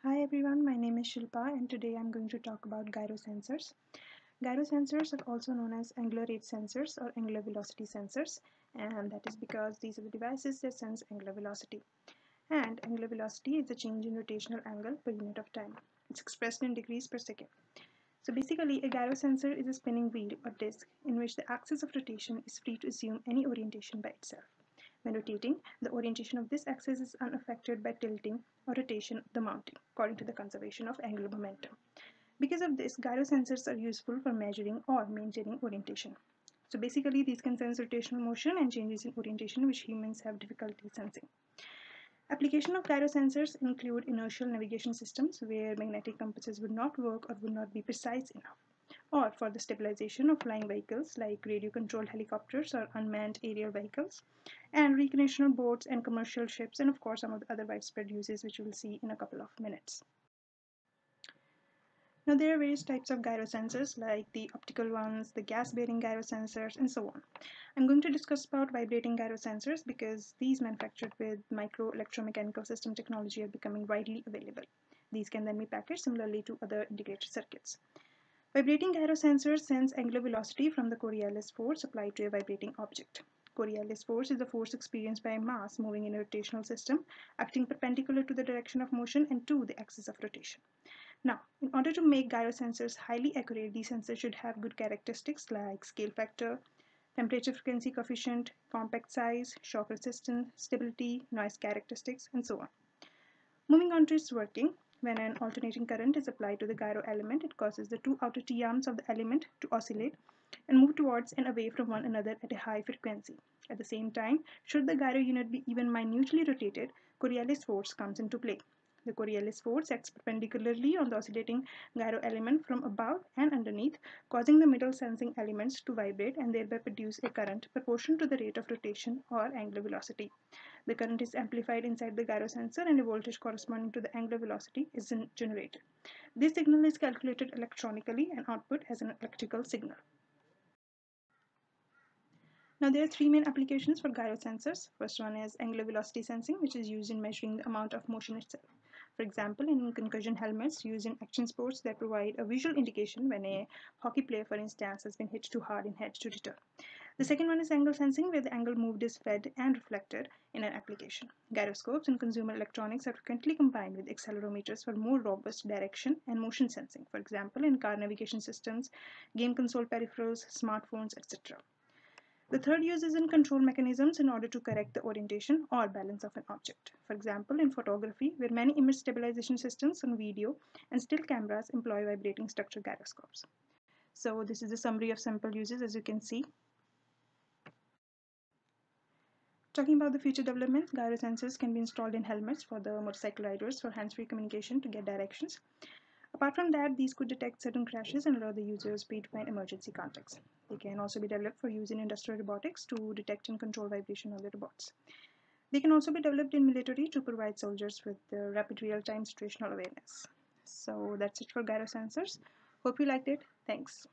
Hi everyone, my name is Shilpa and today I'm going to talk about gyro sensors. Gyro sensors are also known as angular rate sensors or angular velocity sensors, and that is because these are the devices that sense angular velocity. And angular velocity is the change in rotational angle per unit of time. It's expressed in degrees per second. So basically, a gyro sensor is a spinning wheel or disc in which the axis of rotation is free to assume any orientation by itself. When rotating, the orientation of this axis is unaffected by tilting or rotation of the mounting, according to the conservation of angular momentum. Because of this, gyro sensors are useful for measuring or maintaining orientation. So basically, these can sense rotational motion and changes in orientation which humans have difficulty sensing. Application of gyro sensors include inertial navigation systems where magnetic compasses would not work or would not be precise enough, or for the stabilization of flying vehicles like radio-controlled helicopters or unmanned aerial vehicles, and recreational boats and commercial ships, and of course some of the other widespread uses which we'll see in a couple of minutes. Now there are various types of gyro sensors like the optical ones, the gas-bearing gyro sensors, and so on. I'm going to discuss about vibrating gyro sensors because these manufactured with micro electromechanical system technology are becoming widely available. These can then be packaged similarly to other integrated circuits. Vibrating gyro sensors sense angular velocity from the Coriolis force applied to a vibrating object. Coriolis force is the force experienced by a mass moving in a rotational system, acting perpendicular to the direction of motion and to the axis of rotation. Now, in order to make gyro sensors highly accurate, these sensors should have good characteristics like scale factor, temperature frequency coefficient, compact size, shock resistance, stability, noise characteristics, and so on. Moving on to its working, when an alternating current is applied to the gyro element, it causes the two outer T-arms of the element to oscillate and move towards and away from one another at a high frequency. At the same time, should the gyro unit be even minutely rotated, Coriolis force comes into play. The Coriolis force acts perpendicularly on the oscillating gyro element from above and underneath, causing the middle sensing elements to vibrate and thereby produce a current proportional to the rate of rotation or angular velocity. The current is amplified inside the gyro sensor and a voltage corresponding to the angular velocity is generated. This signal is calculated electronically and output as an electrical signal. Now there are three main applications for gyro sensors. First one is angular velocity sensing, which is used in measuring the amount of motion itself. For example, in concussion helmets used in action sports that provide a visual indication when a hockey player, for instance, has been hit too hard in head to return. The second one is angle sensing, where the angle moved is fed and reflected in an application. Gyroscopes in consumer electronics are frequently combined with accelerometers for more robust direction and motion sensing, for example, in car navigation systems, game console peripherals, smartphones, etc. The third use is in control mechanisms in order to correct the orientation or balance of an object. For example, in photography, where many image stabilization systems on video and still cameras employ vibrating structure gyroscopes. So this is a summary of simple uses, as you can see. Talking about the future developments, gyro sensors can be installed in helmets for the motorcycle riders for hands-free communication to get directions. Apart from that, these could detect sudden crashes and allow the users predefined emergency contacts. They can also be developed for use in industrial robotics to detect and control vibration of the robots. They can also be developed in military to provide soldiers with the rapid real-time situational awareness. So that's it for gyro sensors. Hope you liked it. Thanks.